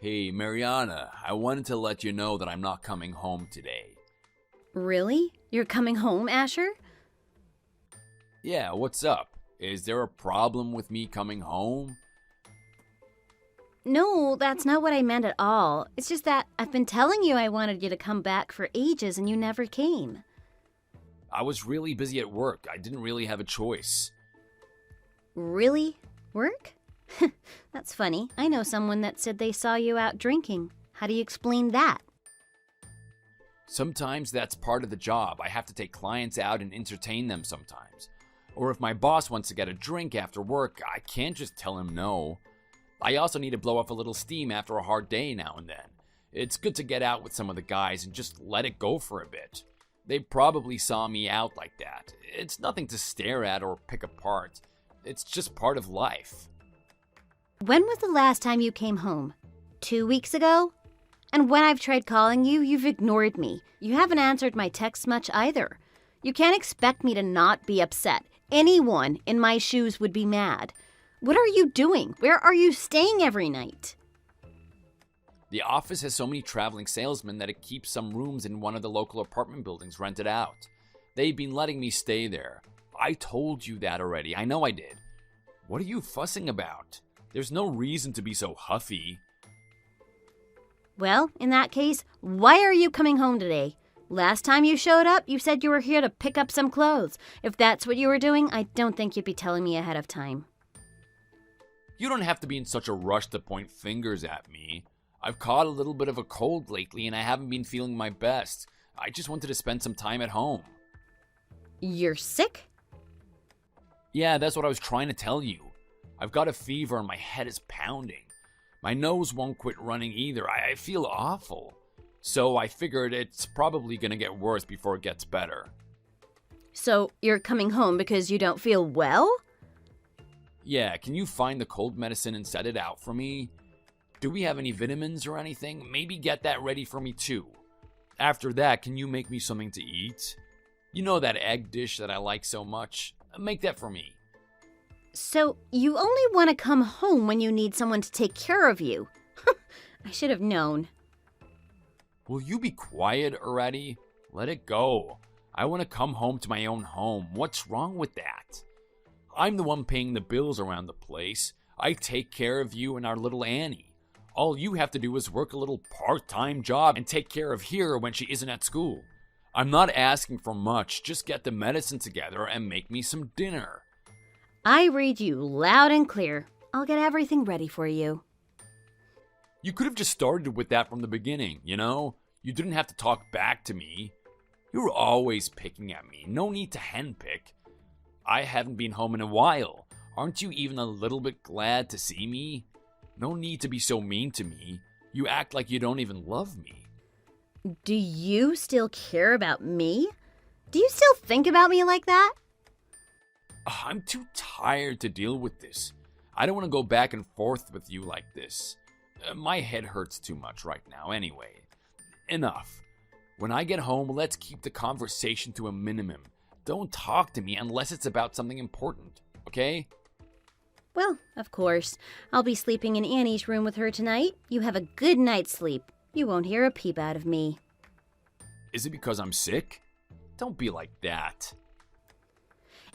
Hey, Mariana, I wanted to let you know that I'm not coming home today. Really? You're coming home, Asher? Yeah, what's up? Is there a problem with me coming home? No, that's not what I meant at all. It's just that I've been telling you I wanted you to come back for ages and you never came. I was really busy at work. I didn't really have a choice. Really? Work? That's funny. I know someone that said they saw you out drinking. How do you explain that? Sometimes that's part of the job. I have to take clients out and entertain them sometimes. Or if my boss wants to get a drink after work, I can't just tell him no. I also need to blow off a little steam after a hard day now and then. It's good to get out with some of the guys and just let it go for a bit. They probably saw me out like that. It's nothing to stare at or pick apart. It's just part of life. When was the last time you came home? 2 weeks ago? And when I've tried calling you, you've ignored me. You haven't answered my texts much either. You can't expect me to not be upset. Anyone in my shoes would be mad. What are you doing? Where are you staying every night? The office has so many traveling salesmen that it keeps some rooms in one of the local apartment buildings rented out. They've been letting me stay there. I told you that already. I know I did. What are you fussing about? There's no reason to be so huffy. Well, in that case, why are you coming home today? Last time you showed up, you said you were here to pick up some clothes. If that's what you were doing, I don't think you'd be telling me ahead of time. You don't have to be in such a rush to point fingers at me. I've caught a little bit of a cold lately and I haven't been feeling my best. I just wanted to spend some time at home. You're sick? Yeah, that's what I was trying to tell you. I've got a fever and my head is pounding. My nose won't quit running either. I feel awful. So I figured it's probably going to get worse before it gets better. So you're coming home because you don't feel well? Yeah, can you find the cold medicine and set it out for me? Do we have any vitamins or anything? Maybe get that ready for me too. After that, can you make me something to eat? You know that egg dish that I like so much? Make that for me. So you only want to come home when you need someone to take care of you. I should have known. Will you be quiet already? Let it go. I want to come home to my own home. What's wrong with that? I'm the one paying the bills around the place. I take care of you and our little Annie. All you have to do is work a little part-time job and take care of her when she isn't at school. I'm not asking for much. Just get the medicine together and make me some dinner. I read you loud and clear. I'll get everything ready for you. You could have just started with that from the beginning, you know? You didn't have to talk back to me. You're always picking at me. No need to henpick. I haven't been home in a while. Aren't you even a little bit glad to see me? No need to be so mean to me. You act like you don't even love me. Do you still care about me? Do you still think about me like that? I'm too tired to deal with this. I don't want to go back and forth with you like this. My head hurts too much right now anyway. Enough. When I get home, let's keep the conversation to a minimum. Don't talk to me unless it's about something important, okay? Well, of course. I'll be sleeping in Annie's room with her tonight. You have a good night's sleep. You won't hear a peep out of me. Is it because I'm sick? Don't be like that.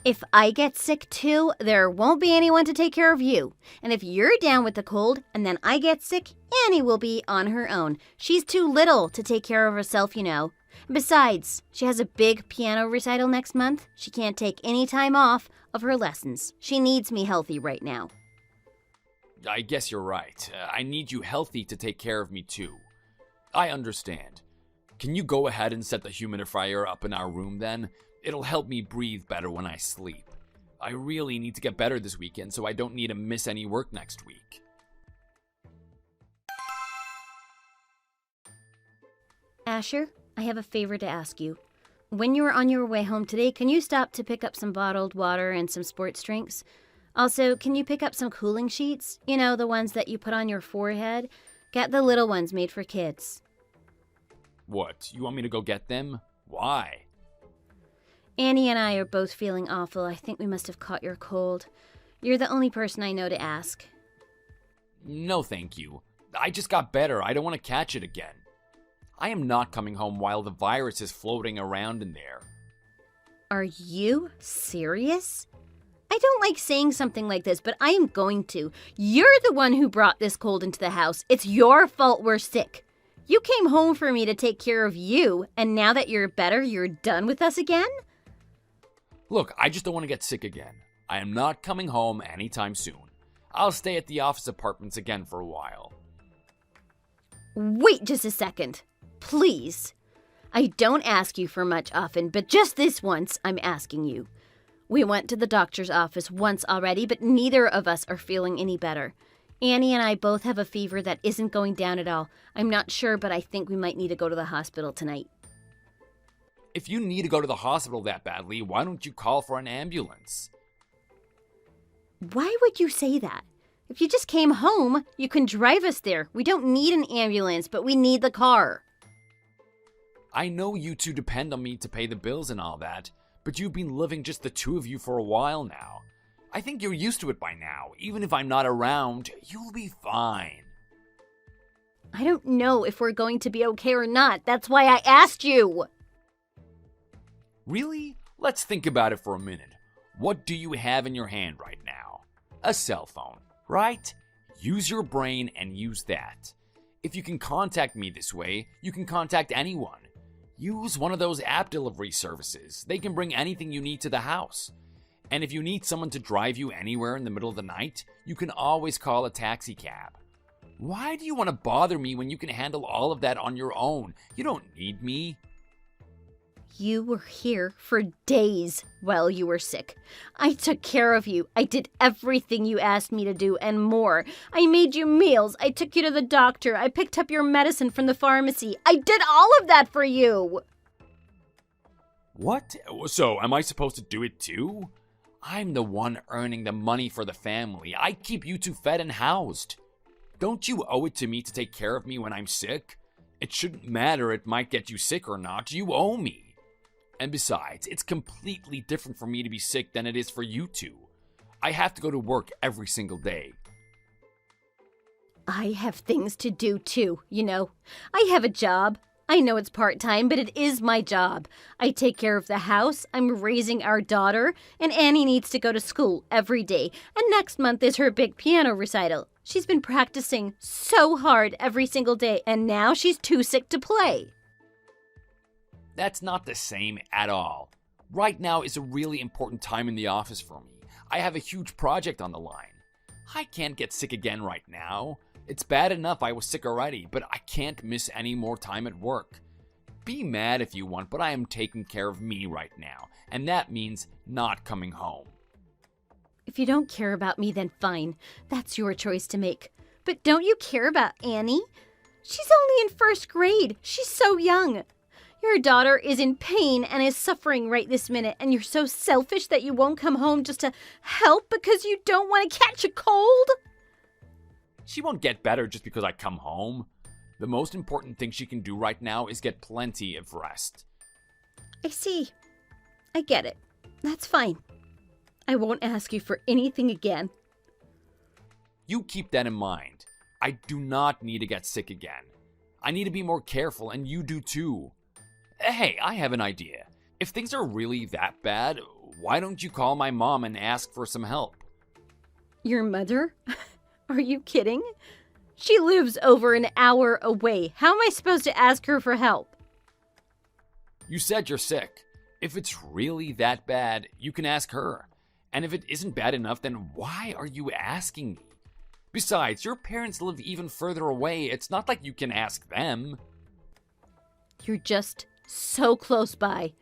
If I get sick too, there won't be anyone to take care of you. And if you're down with the cold and then I get sick, Annie will be on her own. She's too little to take care of herself, you know. Besides, she has a big piano recital next month. She can't take any time off of her lessons. She needs me healthy right now. I guess you're right. I need you healthy to take care of me too. I understand. Can you go ahead and set the humidifier up in our room then? It'll help me breathe better when I sleep. I really need to get better this weekend so I don't need to miss any work next week. Asher, I have a favor to ask you. When you are on your way home today, can you stop to pick up some bottled water and some sports drinks? Also, can you pick up some cooling sheets? You know, the ones that you put on your forehead? Get the little ones made for kids. What, you want me to go get them? Why? Annie and I are both feeling awful. I think we must have caught your cold. You're the only person I know to ask. No, thank you. I just got better. I don't want to catch it again. I am not coming home while the virus is floating around in there. Are you serious? I don't like saying something like this, but I am going to. You're the one who brought this cold into the house. It's your fault we're sick. You came home for me to take care of you, and now that you're better, you're done with us again? Look, I just don't want to get sick again. I am not coming home anytime soon. I'll stay at the office apartments again for a while. Wait just a second. Please. I don't ask you for much often, but just this once, I'm asking you. We went to the doctor's office once already, but neither of us are feeling any better. Annie and I both have a fever that isn't going down at all. I'm not sure, but I think we might need to go to the hospital tonight. If you need to go to the hospital that badly, why don't you call for an ambulance? Why would you say that? If you just came home, you can drive us there. We don't need an ambulance, but we need the car. I know you two depend on me to pay the bills and all that, but you've been living just the two of you for a while now. I think you're used to it by now. Even if I'm not around, you'll be fine. I don't know if we're going to be okay or not. That's why I asked you. Really? Let's think about it for a minute. What do you have in your hand right now? A cell phone, right? Use your brain and use that. If you can contact me this way, you can contact anyone. Use one of those app delivery services. They can bring anything you need to the house. And if you need someone to drive you anywhere in the middle of the night, you can always call a taxi cab. Why do you want to bother me when you can handle all of that on your own? You don't need me. You were here for days while you were sick. I took care of you. I did everything you asked me to do and more. I made you meals. I took you to the doctor. I picked up your medicine from the pharmacy. I did all of that for you. What? So, am I supposed to do it too? I'm the one earning the money for the family. I keep you two fed and housed. Don't you owe it to me to take care of me when I'm sick? It shouldn't matter it might get you sick or not. You owe me. And besides, it's completely different for me to be sick than it is for you two. I have to go to work every single day. I have things to do too, you know. I have a job. I know it's part-time, but it is my job. I take care of the house, I'm raising our daughter, and Annie needs to go to school every day. And next month is her big piano recital. She's been practicing so hard every single day, and now she's too sick to play. That's not the same at all. Right now is a really important time in the office for me. I have a huge project on the line. I can't get sick again right now. It's bad enough I was sick already, but I can't miss any more time at work. Be mad if you want, but I am taking care of me right now, and that means not coming home. If you don't care about me, then fine. That's your choice to make. But don't you care about Annie? She's only in first grade. She's so young. Your daughter is in pain and is suffering right this minute, and you're so selfish that you won't come home just to help because you don't want to catch a cold? She won't get better just because I come home. The most important thing she can do right now is get plenty of rest. I see. I get it. That's fine. I won't ask you for anything again. You keep that in mind. I do not need to get sick again. I need to be more careful, and you do too. Hey, I have an idea. If things are really that bad, why don't you call my mom and ask for some help? Your mother? Are you kidding? She lives over an hour away. How am I supposed to ask her for help? You said you're sick. If it's really that bad, you can ask her. And if it isn't bad enough, then why are you asking me? Besides, your parents live even further away. It's not like you can ask them. You're just so close by.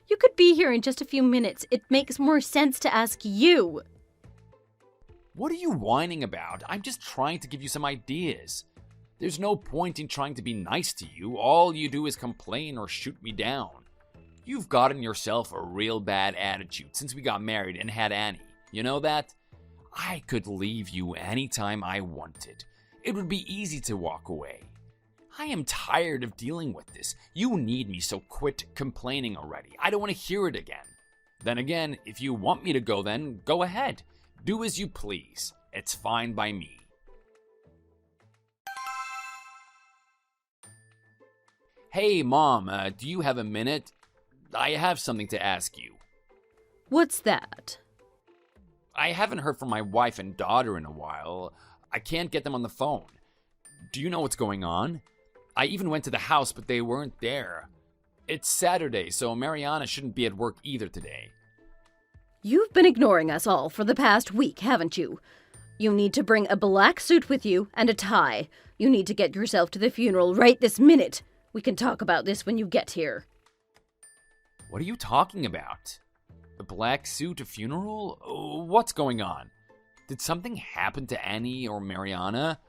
You could be here in just a few minutes. It makes more sense to ask you. What are you whining about? I'm just trying to give you some ideas. There's no point in trying to be nice to you. All you do is complain or shoot me down. You've gotten yourself a real bad attitude since we got married and had Annie. You know that? I could leave you anytime I wanted. It would be easy to walk away. I am tired of dealing with this. You need me, so quit complaining already. I don't want to hear it again. Then again, if you want me to go, then go ahead. Do as you please. It's fine by me. Hey, Mom, do you have a minute? I have something to ask you. What's that? I haven't heard from my wife and daughter in a while. I can't get them on the phone. Do you know what's going on? I even went to the house, but they weren't there. It's Saturday, so Mariana shouldn't be at work either today. You've been ignoring us all for the past week, haven't you? You need to bring a black suit with you and a tie. You need to get yourself to the funeral right this minute. We can talk about this when you get here. What are you talking about? A black suit, a funeral? What's going on? Did something happen to Annie or Mariana?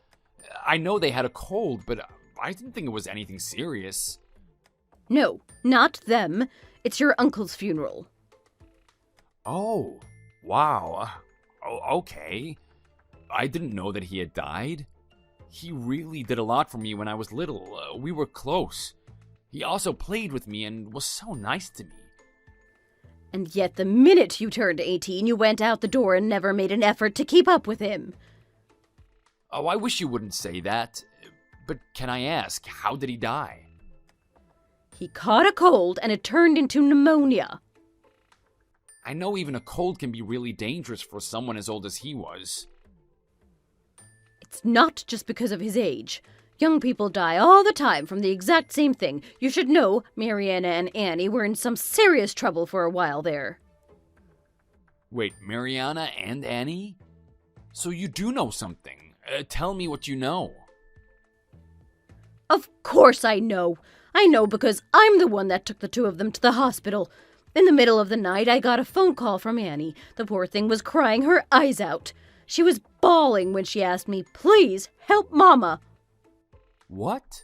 I know they had a cold, but I didn't think it was anything serious. No, not them. It's your uncle's funeral. Oh, wow. Okay. I didn't know that he had died. He really did a lot for me when I was little. We were close. He also played with me and was so nice to me. And yet the minute you turned 18, you went out the door and never made an effort to keep up with him. Oh, I wish you wouldn't say that. But can I ask, how did he die? He caught a cold and it turned into pneumonia. I know even a cold can be really dangerous for someone as old as he was. It's not just because of his age. Young people die all the time from the exact same thing. You should know Mariana and Annie were in some serious trouble for a while there. Wait, Mariana and Annie? So you do know something. Tell me what you know. Of course I know. I know because I'm the one that took the two of them to the hospital. In the middle of the night, I got a phone call from Annie. The poor thing was crying her eyes out. She was bawling when she asked me, "Please, help Mama." What?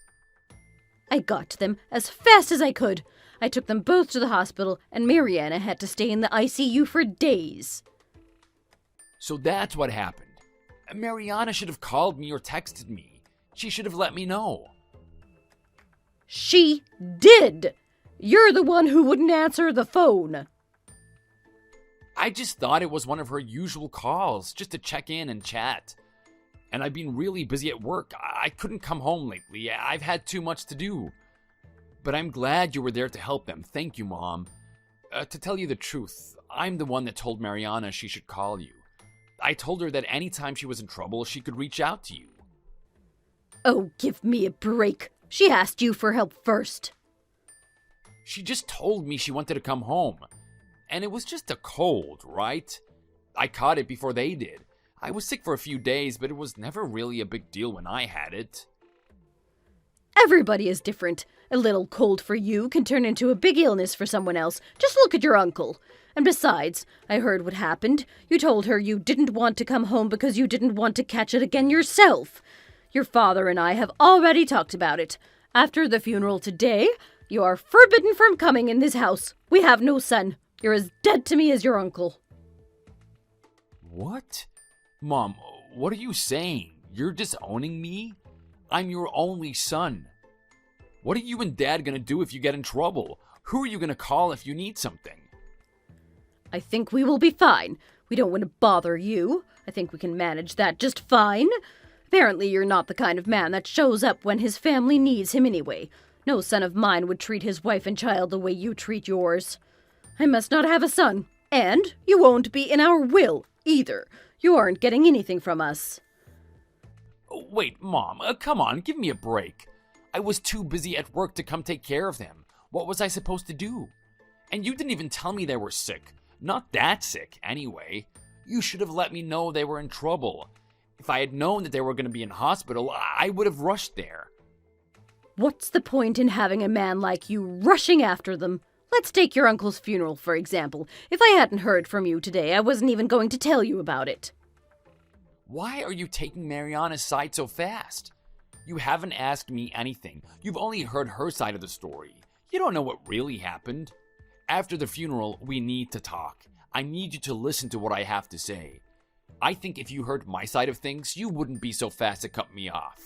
I got to them as fast as I could. I took them both to the hospital, and Mariana had to stay in the ICU for days. So that's what happened. Mariana should have called me or texted me. She should have let me know. She did! You're the one who wouldn't answer the phone. I just thought it was one of her usual calls, just to check in and chat. And I've been really busy at work. I couldn't come home lately. I've had too much to do. But I'm glad you were there to help them. Thank you, Mom. To tell you the truth, I'm the one that told Mariana she should call you. I told her that anytime she was in trouble, she could reach out to you. Oh, give me a break. She asked you for help first. She just told me she wanted to come home. And it was just a cold, right? I caught it before they did. I was sick for a few days, but it was never really a big deal when I had it. Everybody is different. A little cold for you can turn into a big illness for someone else. Just look at your uncle. And besides, I heard what happened. You told her you didn't want to come home because you didn't want to catch it again yourself. Your father and I have already talked about it. After the funeral today, you are forbidden from coming in this house. We have no son. You're as dead to me as your uncle. What? Mom, what are you saying? You're disowning me? I'm your only son. What are you and Dad gonna do if you get in trouble? Who are you gonna call if you need something? I think we will be fine. We don't want to bother you. I think we can manage that just fine. Apparently you're not the kind of man that shows up when his family needs him anyway. No son of mine would treat his wife and child the way you treat yours. I must not have a son. And you won't be in our will, either. You aren't getting anything from us. Wait, Mom, come on, give me a break. I was too busy at work to come take care of them. What was I supposed to do? And you didn't even tell me they were sick. Not that sick, anyway. You should have let me know they were in trouble. If I had known that they were going to be in hospital, I would have rushed there. What's the point in having a man like you rushing after them? Let's take your uncle's funeral, for example. If I hadn't heard from you today, I wasn't even going to tell you about it. Why are you taking Mariana's side so fast? You haven't asked me anything. You've only heard her side of the story. You don't know what really happened. After the funeral, we need to talk. I need you to listen to what I have to say. I think if you heard my side of things, you wouldn't be so fast to cut me off.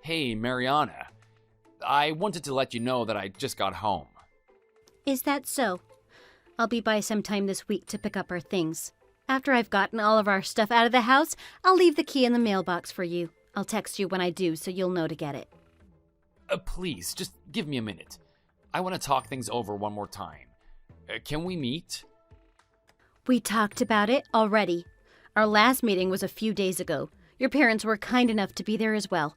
Hey, Mariana. I wanted to let you know that I just got home. Is that so? I'll be by sometime this week to pick up our things. After I've gotten all of our stuff out of the house, I'll leave the key in the mailbox for you. I'll text you when I do so you'll know to get it. Please, just give me a minute. I want to talk things over one more time. Can we meet? We talked about it already. Our last meeting was a few days ago. Your parents were kind enough to be there as well.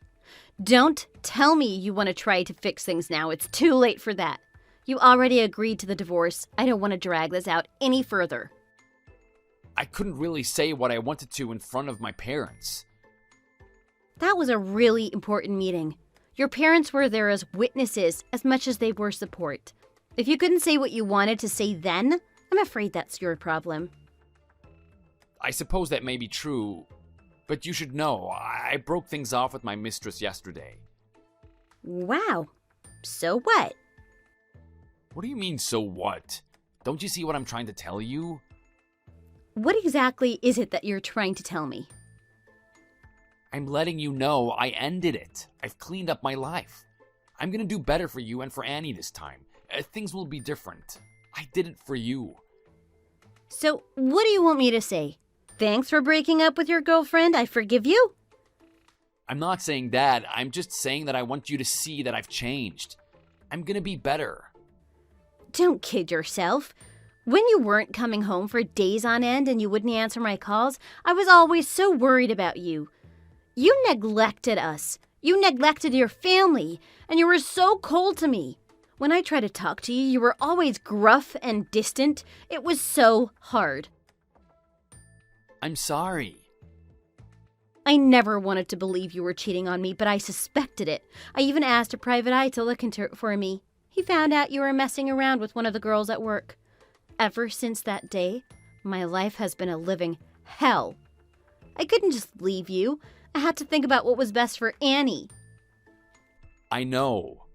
Don't tell me you want to try to fix things now. It's too late for that. You already agreed to the divorce. I don't want to drag this out any further. I couldn't really say what I wanted to in front of my parents. That was a really important meeting. Your parents were there as witnesses as much as they were support. If you couldn't say what you wanted to say then, I'm afraid that's your problem. I suppose that may be true, but you should know, I broke things off with my mistress yesterday. Wow. So what? What do you mean, so what? Don't you see what I'm trying to tell you? What exactly is it that you're trying to tell me? I'm letting you know I ended it. I've cleaned up my life. I'm gonna do better for you and for Annie this time. Things will be different. I did it for you. So, what do you want me to say? Thanks for breaking up with your girlfriend. I forgive you? I'm not saying that. I'm just saying that I want you to see that I've changed. I'm gonna be better. Don't kid yourself. When you weren't coming home for days on end and you wouldn't answer my calls, I was always so worried about you. You neglected us. You neglected your family, and you were so cold to me. When I tried to talk to you, you were always gruff and distant. It was so hard. I'm sorry. I never wanted to believe you were cheating on me, but I suspected it. I even asked a private eye to look into it for me. He found out you were messing around with one of the girls at work. Ever since that day, my life has been a living hell. I couldn't just leave you. I had to think about what was best for Annie. I know.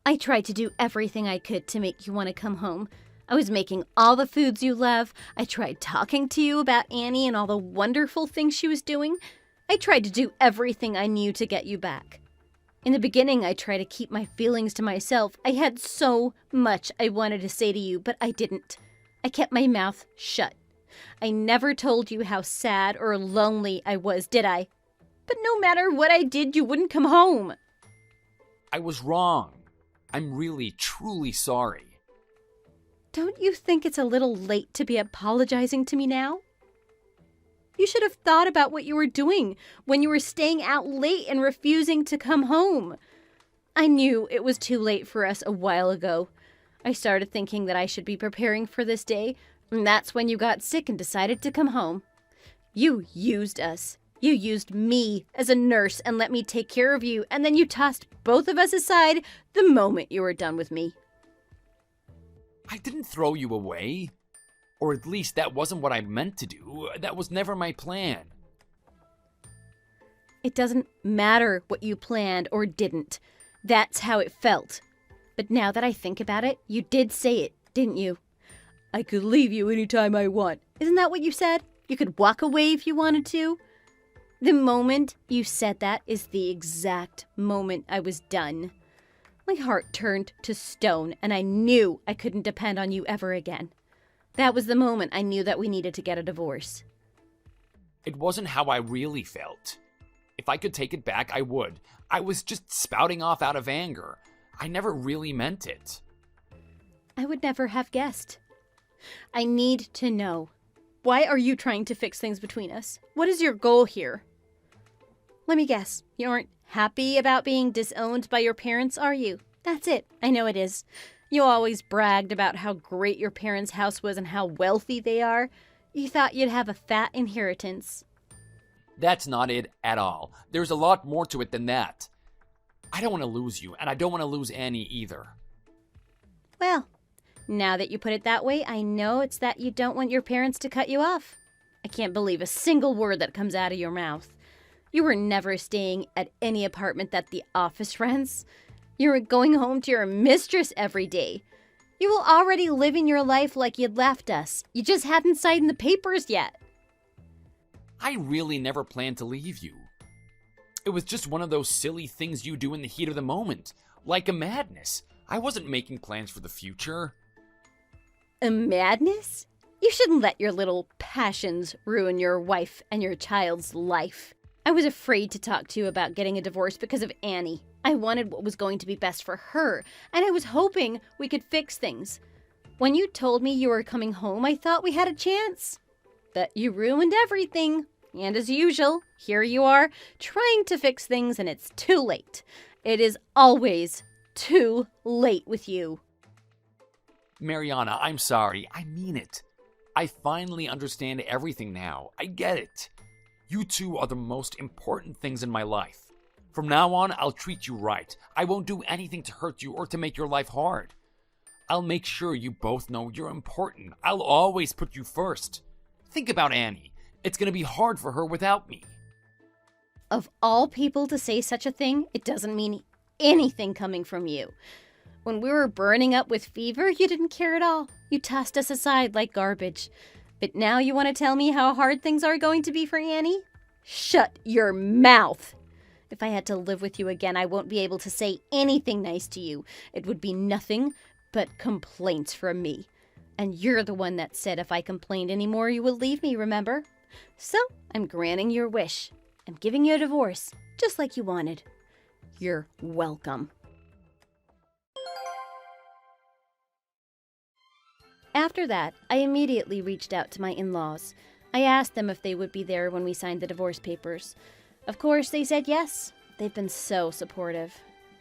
I tried to do everything I could to make you want to come home. I was making all the foods you love. I tried talking to you about Annie and all the wonderful things she was doing. I tried to do everything I knew to get you back. In the beginning, I tried to keep my feelings to myself. I had so much I wanted to say to you, but I didn't. I kept my mouth shut. I never told you how sad or lonely I was, did I? But no matter what I did, you wouldn't come home. I was wrong. I'm really, truly sorry. Don't you think it's a little late to be apologizing to me now? You should have thought about what you were doing when you were staying out late and refusing to come home. I knew it was too late for us a while ago. I started thinking that I should be preparing for this day, and that's when you got sick and decided to come home. You used us. You used me as a nurse and let me take care of you, and then you tossed both of us aside the moment you were done with me. I didn't throw you away. Or at least that wasn't what I meant to do. That was never my plan. It doesn't matter what you planned or didn't. That's how it felt. But now that I think about it, you did say it, didn't you? I could leave you anytime I want. Isn't that what you said? You could walk away if you wanted to? The moment you said that is the exact moment I was done. My heart turned to stone, and I knew I couldn't depend on you ever again. That was the moment I knew that we needed to get a divorce. It wasn't how I really felt. If I could take it back, I would. I was just spouting off out of anger. I never really meant it. I would never have guessed. I need to know. Why are you trying to fix things between us? What is your goal here? Let me guess. You aren't happy about being disowned by your parents, are you? That's it. I know it is. You always bragged about how great your parents' house was and how wealthy they are. You thought you'd have a fat inheritance. That's not it at all. There's a lot more to it than that. I don't want to lose you, and I don't want to lose Annie either. Well, now that you put it that way, I know it's that you don't want your parents to cut you off. I can't believe a single word that comes out of your mouth. You were never staying at any apartment that the office rents. You were going home to your mistress every day. You were already living your life like you'd left us. You just hadn't signed the papers yet. I really never planned to leave you. It was just one of those silly things you do in the heat of the moment, like a madness. I wasn't making plans for the future. A madness? You shouldn't let your little passions ruin your wife and your child's life. I was afraid to talk to you about getting a divorce because of Annie. I wanted what was going to be best for her, and I was hoping we could fix things. When you told me you were coming home, I thought we had a chance. But you ruined everything. And as usual, here you are, trying to fix things, and it's too late. It is always too late with you. Mariana, I'm sorry. I mean it. I finally understand everything now. I get it. You two are the most important things in my life. From now on, I'll treat you right. I won't do anything to hurt you or to make your life hard. I'll make sure you both know you're important. I'll always put you first. Think about Annie. It's going to be hard for her without me. Of all people to say such a thing, it doesn't mean anything coming from you. When we were burning up with fever, you didn't care at all. You tossed us aside like garbage. But now you want to tell me how hard things are going to be for Annie? Shut your mouth! If I had to live with you again, I won't be able to say anything nice to you. It would be nothing but complaints from me. And you're the one that said if I complained anymore, you would leave me, remember? So, I'm granting your wish. I'm giving you a divorce, just like you wanted. You're welcome. After that, I immediately reached out to my in-laws. I asked them if they would be there when we signed the divorce papers. Of course, they said yes. They've been so supportive.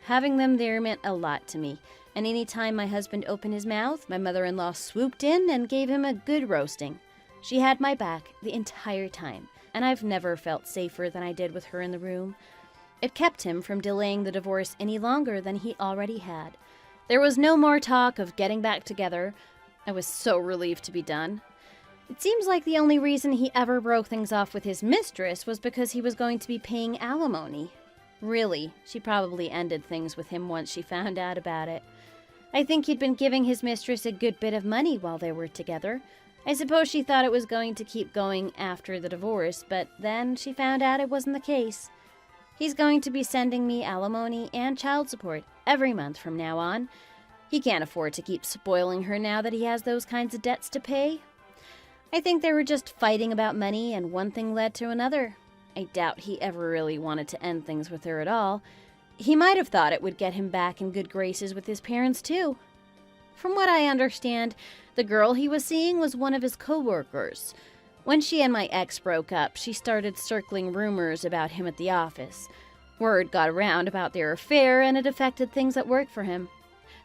Having them there meant a lot to me, and any time my husband opened his mouth, my mother-in-law swooped in and gave him a good roasting. She had my back the entire time, and I've never felt safer than I did with her in the room. It kept him from delaying the divorce any longer than he already had. There was no more talk of getting back together. I was so relieved to be done. It seems like the only reason he ever broke things off with his mistress was because he was going to be paying alimony. Really, she probably ended things with him once she found out about it. I think he'd been giving his mistress a good bit of money while they were together. I suppose she thought it was going to keep going after the divorce, but then she found out it wasn't the case. He's going to be sending me alimony and child support every month from now on. He can't afford to keep spoiling her now that he has those kinds of debts to pay. I think they were just fighting about money, and one thing led to another. I doubt he ever really wanted to end things with her at all. He might have thought it would get him back in good graces with his parents, too. From what I understand, the girl he was seeing was one of his co-workers. When she and my ex broke up, she started circling rumors about him at the office. Word got around about their affair, and it affected things at work for him.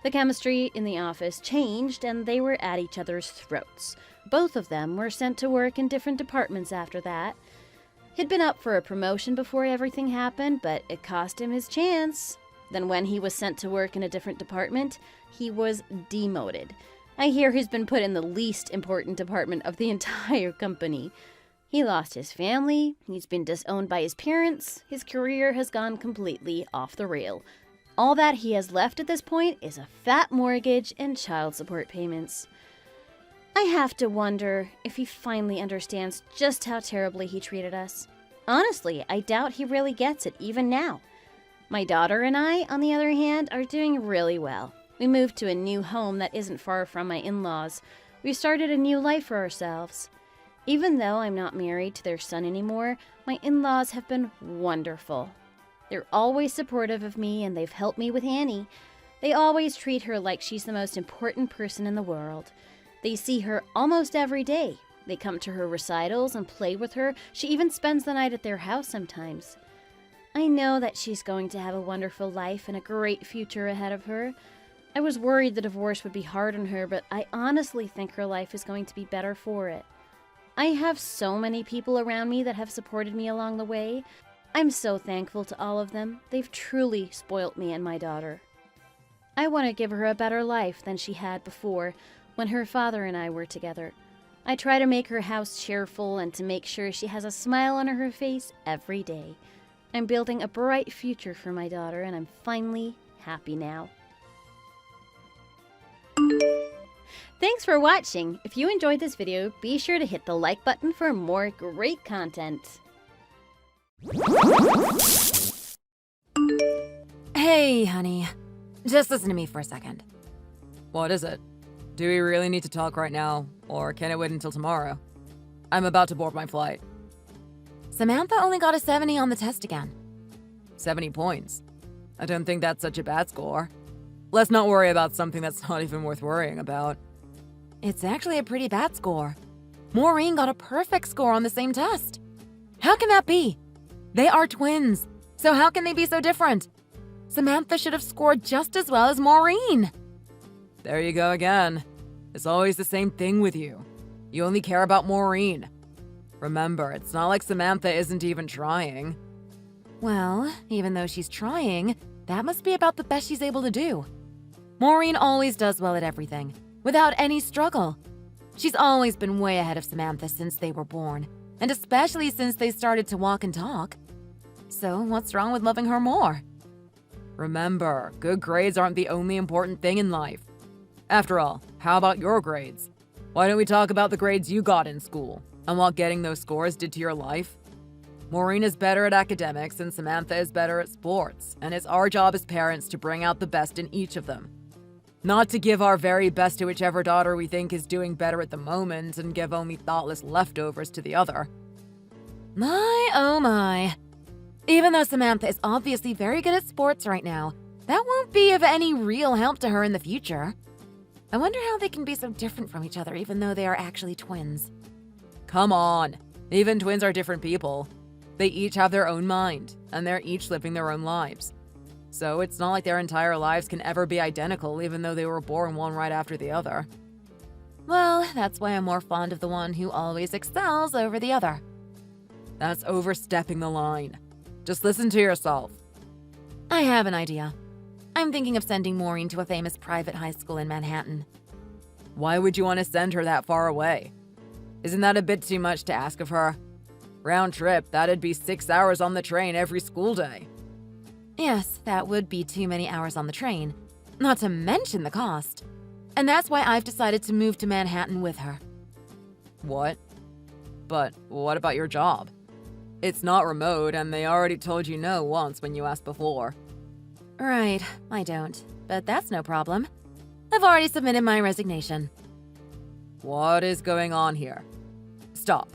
The chemistry in the office changed, and they were at each other's throats. Both of them were sent to work in different departments after that. He'd been up for a promotion before everything happened, but it cost him his chance. Then when he was sent to work in a different department, he was demoted. I hear he's been put in the least important department of the entire company. He lost his family, he's been disowned by his parents, his career has gone completely off the rail. All that he has left at this point is a fat mortgage and child support payments. I have to wonder if he finally understands just how terribly he treated us. Honestly, I doubt he really gets it even now. My daughter and I, on the other hand, are doing really well. We moved to a new home that isn't far from my in-laws. We started a new life for ourselves. Even though I'm not married to their son anymore, my in-laws have been wonderful. They're always supportive of me, and they've helped me with Annie. They always treat her like she's the most important person in the world. They see her almost every day. They come to her recitals and play with her. She even spends the night at their house sometimes. I know that she's going to have a wonderful life and a great future ahead of her. I was worried the divorce would be hard on her, but I honestly think her life is going to be better for it. I have so many people around me that have supported me along the way. I'm so thankful to all of them. They've truly spoilt me and my daughter. I want to give her a better life than she had before, when her father and I were together. I try to make her house cheerful and to make sure she has a smile on her face every day. I'm building a bright future for my daughter, and I'm finally happy now. Thanks for watching. If you enjoyed this video, be sure to hit the like button for more great content. Hey, honey. Just listen to me for a second. What is it? Do we really need to talk right now, or can it wait until tomorrow? I'm about to board my flight. Samantha only got a 70 on the test again. 70 points? I don't think that's such a bad score. Let's not worry about something that's not even worth worrying about. It's actually a pretty bad score. Maureen got a perfect score on the same test. How can that be? They are twins, so how can they be so different? Samantha should have scored just as well as Maureen. There you go again. It's always the same thing with you. You only care about Maureen. Remember, it's not like Samantha isn't even trying. Well, even though she's trying, that must be about the best she's able to do. Maureen always does well at everything, without any struggle. She's always been way ahead of Samantha since they were born, and especially since they started to walk and talk. So what's wrong with loving her more? Remember, good grades aren't the only important thing in life. After all, how about your grades? Why don't we talk about the grades you got in school, and what getting those scores did to your life? Maureen is better at academics and Samantha is better at sports, and it's our job as parents to bring out the best in each of them. Not to give our very best to whichever daughter we think is doing better at the moment and give only thoughtless leftovers to the other. My, oh my. Even though Samantha is obviously very good at sports right now, that won't be of any real help to her in the future. I wonder how they can be so different from each other even though they are actually twins. Come on, even twins are different people. They each have their own mind, and they're each living their own lives. So it's not like their entire lives can ever be identical even though they were born one right after the other. Well, that's why I'm more fond of the one who always excels over the other. That's overstepping the line. Just listen to yourself. I have an idea. I'm thinking of sending Maureen to a famous private high school in Manhattan. Why would you want to send her that far away? Isn't that a bit too much to ask of her? Round trip, that'd be 6 hours on the train every school day. Yes, that would be too many hours on the train, not to mention the cost. And that's why I've decided to move to Manhattan with her. What? But what about your job? It's not remote, and they already told you no once when you asked before. Right, I don't. But that's no problem. I've already submitted my resignation. What is going on here? Stop.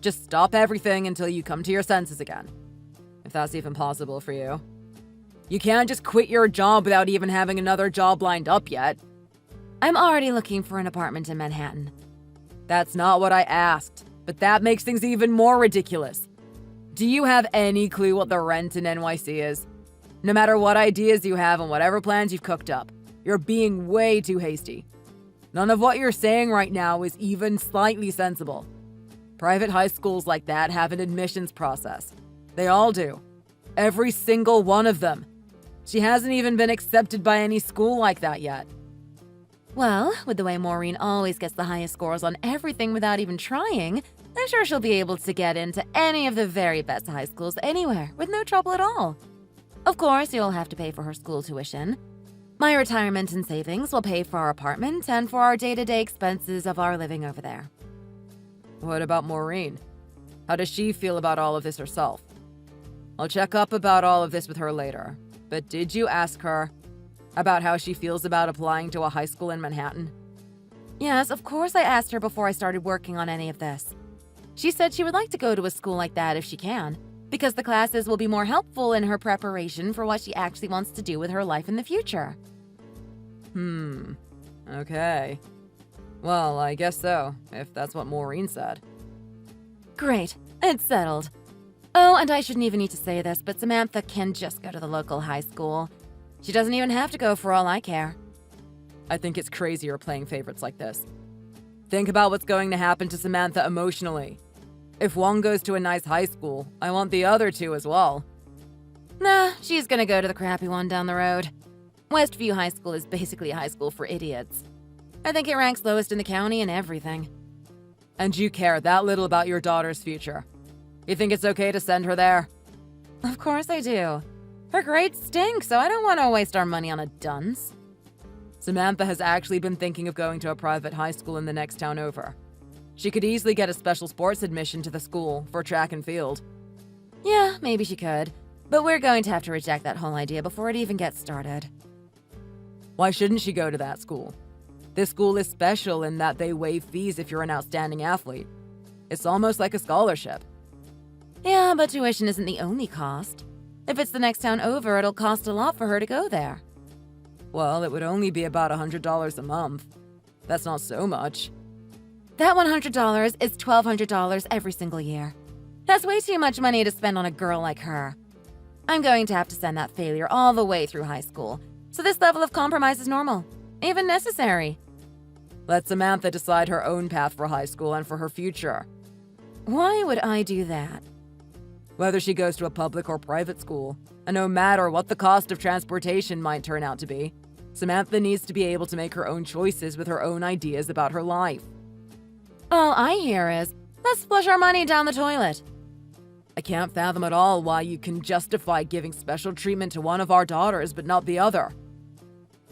Just stop everything until you come to your senses again. If that's even possible for you. You can't just quit your job without even having another job lined up yet. I'm already looking for an apartment in Manhattan. That's not what I asked, but that makes things even more ridiculous. Do you have any clue what the rent in NYC is? No matter what ideas you have and whatever plans you've cooked up, you're being way too hasty. None of what you're saying right now is even slightly sensible. Private high schools like that have an admissions process. They all do. Every single one of them. She hasn't even been accepted by any school like that yet. Well, with the way Maureen always gets the highest scores on everything without even trying, I'm sure she'll be able to get into any of the very best high schools anywhere with no trouble at all. Of course, you'll have to pay for her school tuition. My retirement and savings will pay for our apartment and for our day-to-day expenses of our living over there. What about Maureen? How does she feel about all of this herself? I'll check up about all of this with her later. But did you ask her about how she feels about applying to a high school in Manhattan? Yes, of course I asked her before I started working on any of this. She said she would like to go to a school like that if she can, because the classes will be more helpful in her preparation for what she actually wants to do with her life in the future. Okay. Well, I guess so, if that's what Maureen said. Great, it's settled. Oh, and I shouldn't even need to say this, but Samantha can just go to the local high school. She doesn't even have to go for all I care. I think it's crazy you're playing favorites like this. Think about what's going to happen to Samantha emotionally. If one goes to a nice high school, I want the other two as well. Nah, she's gonna go to the crappy one down the road. Westview High School is basically a high school for idiots. I think it ranks lowest in the county and everything. And you care that little about your daughter's future. You think it's okay to send her there? Of course I do. Her grades stink, so I don't want to waste our money on a dunce. Samantha has actually been thinking of going to a private high school in the next town over. She could easily get a special sports admission to the school for track and field. Yeah, maybe she could, but we're going to have to reject that whole idea before it even gets started. Why shouldn't she go to that school? This school is special in that they waive fees if you're an outstanding athlete. It's almost like a scholarship. Yeah, but tuition isn't the only cost. If it's the next town over, it'll cost a lot for her to go there. Well, it would only be about $100 a month. That's not so much. That $100 is $1,200 every single year. That's way too much money to spend on a girl like her. I'm going to have to send that failure all the way through high school, so this level of compromise is normal, even necessary. Let Samantha decide her own path for high school and for her future. Why would I do that? Whether she goes to a public or private school, and no matter what the cost of transportation might turn out to be, Samantha needs to be able to make her own choices with her own ideas about her life. All I hear is, let's flush our money down the toilet. I can't fathom at all why you can justify giving special treatment to one of our daughters but not the other.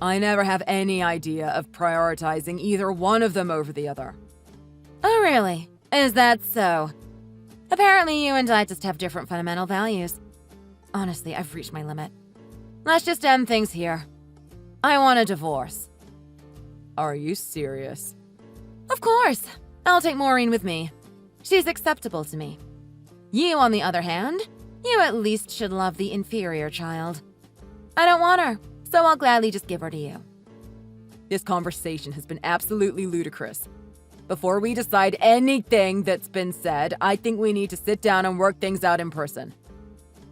I never have any idea of prioritizing either one of them over the other. Oh, really? Is that so? Apparently you and I just have different fundamental values. Honestly, I've reached my limit. Let's just end things here. I want a divorce. Are you serious? Of course. I'll take Maureen with me. She's acceptable to me. You, on the other hand, you at least should love the inferior child. I don't want her, so I'll gladly just give her to you. This conversation has been absolutely ludicrous. Before we decide anything that's been said, I think we need to sit down and work things out in person.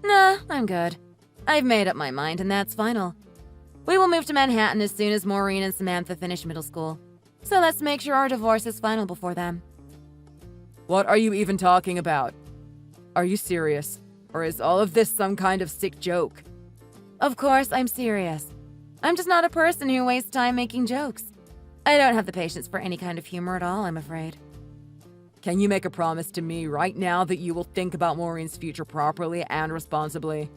Nah, I'm good. I've made up my mind and that's final. We will move to Manhattan as soon as Maureen and Samantha finish middle school. So let's make sure our divorce is final before then. What are you even talking about? Are you serious? Or is all of this some kind of sick joke? Of course I'm serious. I'm just not a person who wastes time making jokes. I don't have the patience for any kind of humor at all, I'm afraid. Can you make a promise to me right now that you will think about Maureen's future properly and responsibly?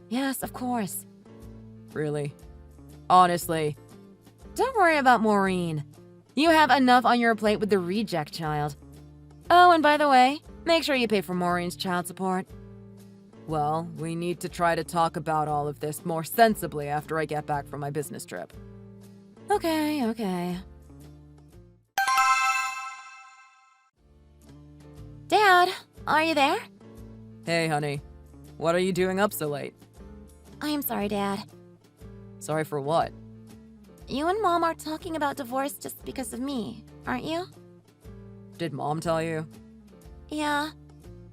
Yes, of course. Really? Honestly? Don't worry about Maureen. You have enough on your plate with the reject child. Oh, and by the way, make sure you pay for Maureen's child support. Well, we need to try to talk about all of this more sensibly after I get back from my business trip. Okay. Dad, are you there? Hey, honey. What are you doing up so late? I'm sorry, Dad. Sorry for what? You and Mom are talking about divorce just because of me, aren't you? Did Mom tell you? Yeah.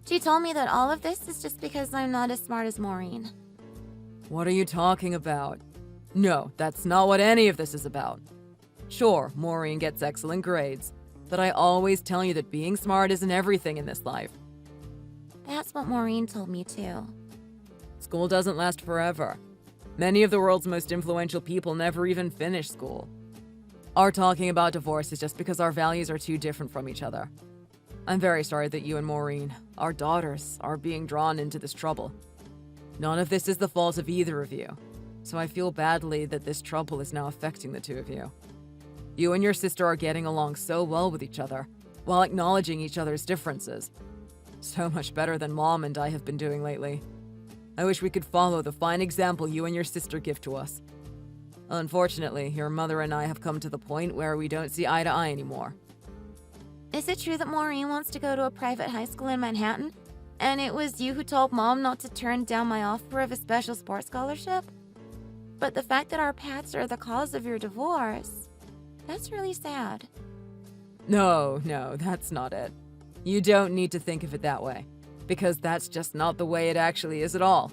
She told me that all of this is just because I'm not as smart as Maureen. What are you talking about? No, that's not what any of this is about. Sure, Maureen gets excellent grades, but I always tell you that being smart isn't everything in this life. That's what Maureen told me too. School doesn't last forever. Many of the world's most influential people never even finish school. Our talking about divorce is just because our values are too different from each other. I'm very sorry that you and Maureen, our daughters, are being drawn into this trouble. None of this is the fault of either of you, so I feel badly that this trouble is now affecting the two of you. You and your sister are getting along so well with each other, while acknowledging each other's differences. So much better than Mom and I have been doing lately. I wish we could follow the fine example you and your sister give to us. Unfortunately, your mother and I have come to the point where we don't see eye to eye anymore. Is it true that Maureen wants to go to a private high school in Manhattan? And it was you who told Mom not to turn down my offer of a special sports scholarship? But the fact that our paths are the cause of your divorce, that's really sad. No, that's not it. You don't need to think of it that way, because that's just not the way it actually is at all.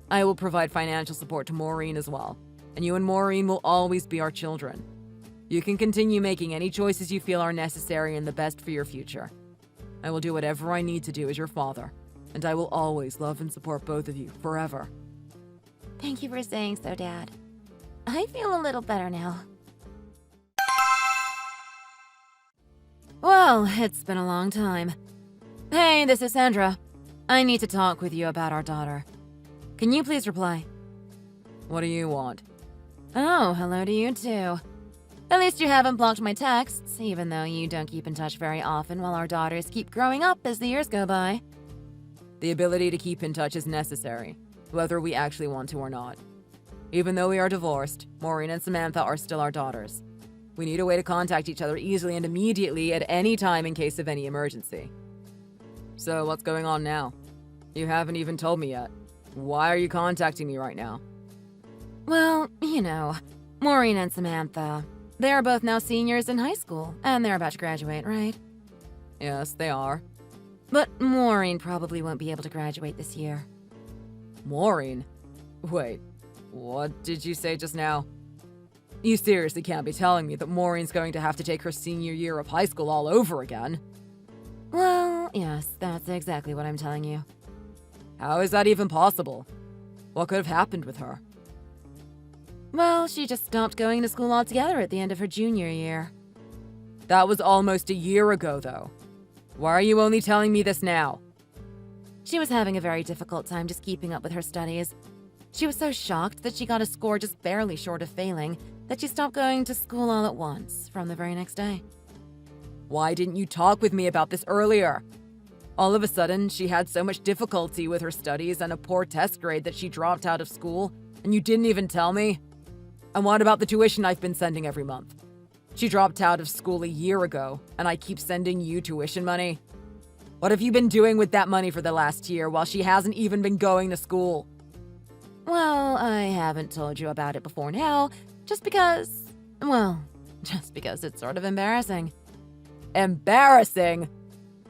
I will provide financial support to Maureen as well, and you and Maureen will always be our children. You can continue making any choices you feel are necessary and the best for your future. I will do whatever I need to do as your father, and I will always love and support both of you forever. Thank you for saying so, Dad. I feel a little better now. Well, it's been a long time. Hey, this is Sandra. I need to talk with you about our daughter. Can you please reply? What do you want? Oh, hello to you too. At least you haven't blocked my texts, even though you don't keep in touch very often while our daughters keep growing up as the years go by. The ability to keep in touch is necessary, whether we actually want to or not. Even though we are divorced, Maureen and Samantha are still our daughters. We need a way to contact each other easily and immediately at any time in case of any emergency. So what's going on now? You haven't even told me yet. Why are you contacting me right now? Well, Maureen and Samantha. They're both now seniors in high school, and they're about to graduate, right? Yes, they are. But Maureen probably won't be able to graduate this year. Maureen? Wait, what did you say just now? You seriously can't be telling me that Maureen's going to have to take her senior year of high school all over again? Well, yes, that's exactly what I'm telling you. How is that even possible? What could have happened with her? Well, she just stopped going to school altogether at the end of her junior year. That was almost a year ago, though. Why are you only telling me this now? She was having a very difficult time just keeping up with her studies. She was so shocked that she got a score just barely short of failing that she stopped going to school all at once from the very next day. Why didn't you talk with me about this earlier? All of a sudden, she had so much difficulty with her studies and a poor test grade that she dropped out of school, and you didn't even tell me? And what about the tuition I've been sending every month? She dropped out of school a year ago, and I keep sending you tuition money? What have you been doing with that money for the last year while she hasn't even been going to school? Well, I haven't told you about it before now, just because it's sort of embarrassing. Embarrassing?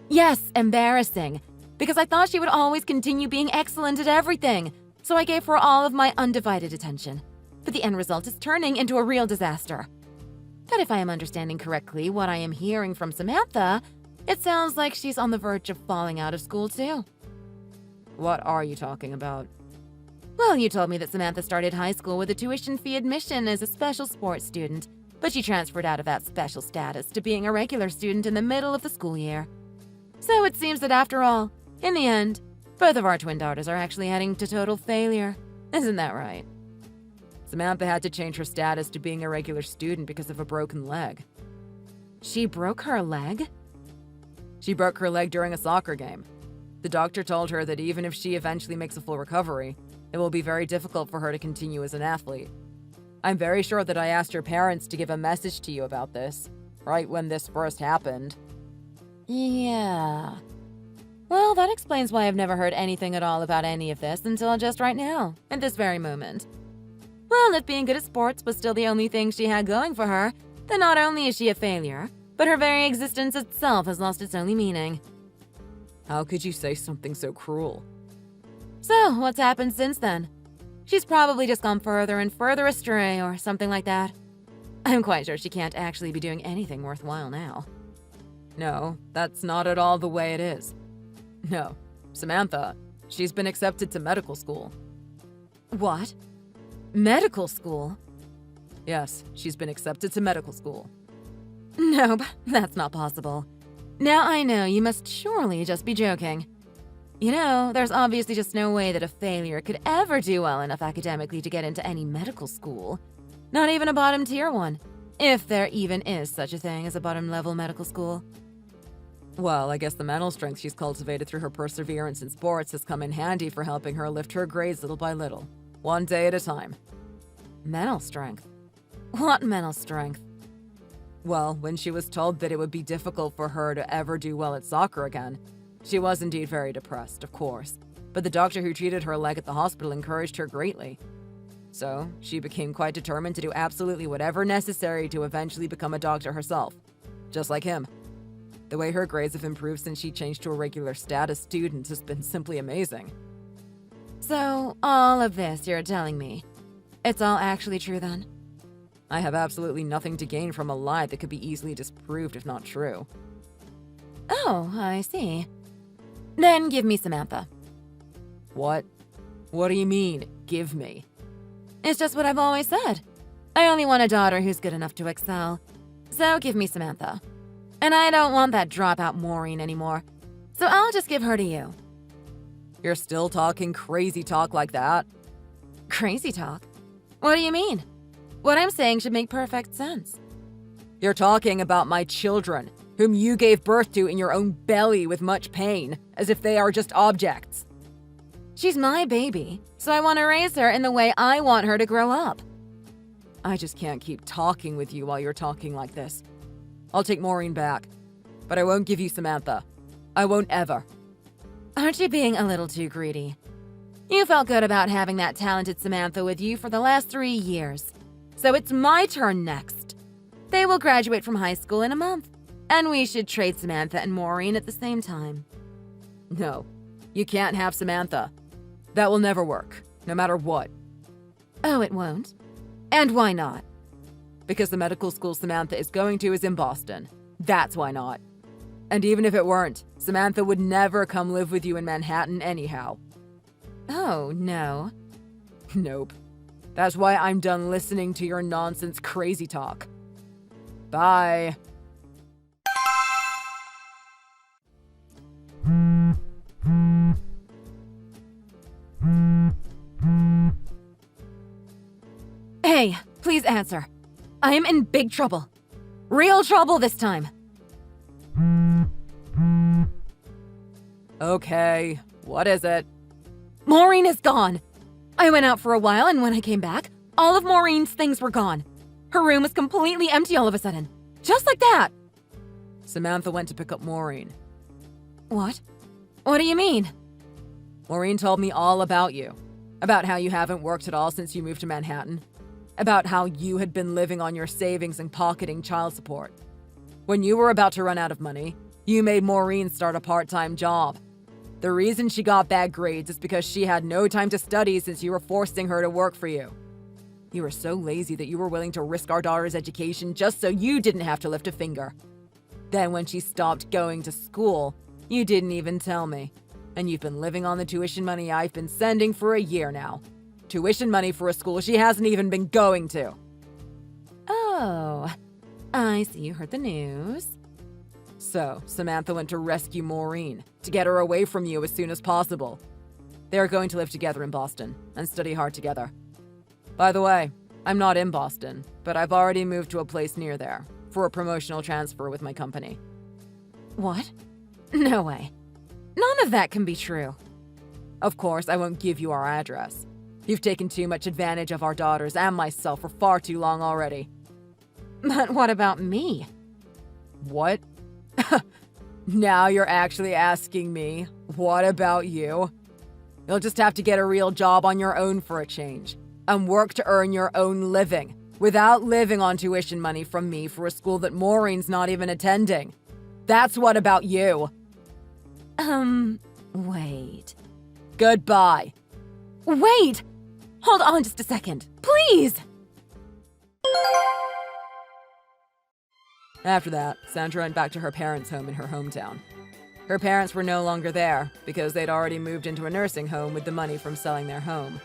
Yes, embarrassing. Because I thought she would always continue being excellent at everything, so I gave her all of my undivided attention. But the end result is turning into a real disaster. But if I am understanding correctly what I am hearing from Samantha, it sounds like she's on the verge of falling out of school too. What are you talking about? Well, you told me that Samantha started high school with a tuition fee admission as a special sports student, but she transferred out of that special status to being a regular student in the middle of the school year. So it seems that after all, in the end, both of our twin daughters are actually heading to total failure. Isn't that right? Samantha had to change her status to being a regular student because of a broken leg. She broke her leg? She broke her leg during a soccer game. The doctor told her that even if she eventually makes a full recovery, it will be very difficult for her to continue as an athlete. I'm very sure that I asked your parents to give a message to you about this, right when this first happened. Yeah. Well, that explains why I've never heard anything at all about any of this until just right now, at this very moment. Well, if being good at sports was still the only thing she had going for her, then not only is she a failure, but her very existence itself has lost its only meaning. How could you say something so cruel? So, what's happened since then? She's probably just gone further and further astray or something like that. I'm quite sure she can't actually be doing anything worthwhile now. No, that's not at all the way it is. No, Samantha, she's been accepted to medical school. What? Medical school? Yes, she's been accepted to medical school. Nope, that's not possible. Now I know you must surely just be joking. There's obviously just no way that a failure could ever do well enough academically to get into any medical school. Not even a bottom-tier one, if there even is such a thing as a bottom-level medical school. Well, I guess the mental strength she's cultivated through her perseverance in sports has come in handy for helping her lift her grades little by little, one day at a time. Mental strength? What mental strength? Well, when she was told that it would be difficult for her to ever do well at soccer again, she was indeed very depressed, of course, but the doctor who treated her leg at the hospital encouraged her greatly. So, she became quite determined to do absolutely whatever necessary to eventually become a doctor herself, just like him. The way her grades have improved since she changed to a regular status student has been simply amazing. So, all of this you're telling me, it's all actually true then? I have absolutely nothing to gain from a lie that could be easily disproved if not true. Oh, I see. Then give me Samantha. What? What do you mean, give me? It's just what I've always said. I only want a daughter who's good enough to excel. So give me Samantha. And I don't want that dropout Maureen anymore. So I'll just give her to you. You're still talking crazy talk like that? Crazy talk? What do you mean? What I'm saying should make perfect sense. You're talking about my children, whom you gave birth to in your own belly with much pain, as if they are just objects. She's my baby, so I want to raise her in the way I want her to grow up. I just can't keep talking with you while you're talking like this. I'll take Maureen back, but I won't give you Samantha. I won't ever. Aren't you being a little too greedy? You felt good about having that talented Samantha with you for the last 3 years. So it's my turn next. They will graduate from high school in a month, and we should trade Samantha and Maureen at the same time. No, you can't have Samantha. That will never work, no matter what. Oh, it won't? And why not? Because the medical school Samantha is going to is in Boston. That's why not. And even if it weren't, Samantha would never come live with you in Manhattan anyhow. Oh, no. Nope. That's why I'm done listening to your nonsense crazy talk. Bye. Hey, please answer. I am in big trouble. Real trouble this time. Okay, what is it? Maureen is gone. I went out for a while, and when I came back, all of Maureen's things were gone. Her room was completely empty all of a sudden. Just like that. Samantha went to pick up Maureen. What? What do you mean? Maureen told me all about you. About how you haven't worked at all since you moved to Manhattan. About how you had been living on your savings and pocketing child support. When you were about to run out of money, you made Maureen start a part-time job. The reason she got bad grades is because she had no time to study since you were forcing her to work for you. You were so lazy that you were willing to risk our daughter's education just so you didn't have to lift a finger. Then when she stopped going to school, you didn't even tell me. And you've been living on the tuition money I've been sending for a year now. Tuition money for a school she hasn't even been going to. Oh, I see you heard the news. So, Samantha went to rescue Maureen, to get her away from you as soon as possible. They are going to live together in Boston, and study hard together. By the way, I'm not in Boston, but I've already moved to a place near there, for a promotional transfer with my company. What? No way. None of that can be true. Of course, I won't give you our address. You've taken too much advantage of our daughters and myself for far too long already. But what about me? What? Now you're actually asking me, what about you? You'll just have to get a real job on your own for a change, and work to earn your own living, without living on tuition money from me for a school that Maureen's not even attending. That's what about you. Wait. Goodbye. Wait! Hold on just a second, please! After that, Sandra went back to her parents' home in her hometown. Her parents were no longer there because they'd already moved into a nursing home with the money from selling their home.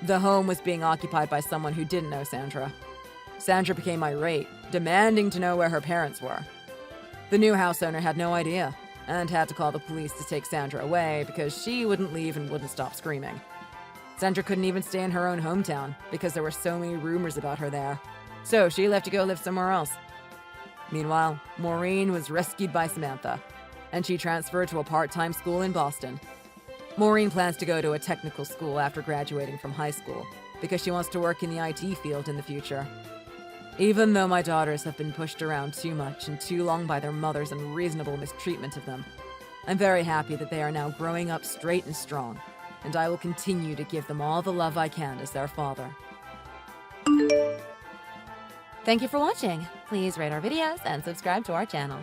The home was being occupied by someone who didn't know Sandra. Sandra became irate, demanding to know where her parents were. The new house owner had no idea and had to call the police to take Sandra away because she wouldn't leave and wouldn't stop screaming. Sandra couldn't even stay in her own hometown because there were so many rumors about her there. So she left to go live somewhere else. Meanwhile, Maureen was rescued by Samantha, and she transferred to a part-time school in Boston. Maureen plans to go to a technical school after graduating from high school because she wants to work in the IT field in the future. Even though my daughters have been pushed around too much and too long by their mother's unreasonable mistreatment of them, I'm very happy that they are now growing up straight and strong, and I will continue to give them all the love I can as their father. Thank you for watching. Please rate our videos and subscribe to our channel.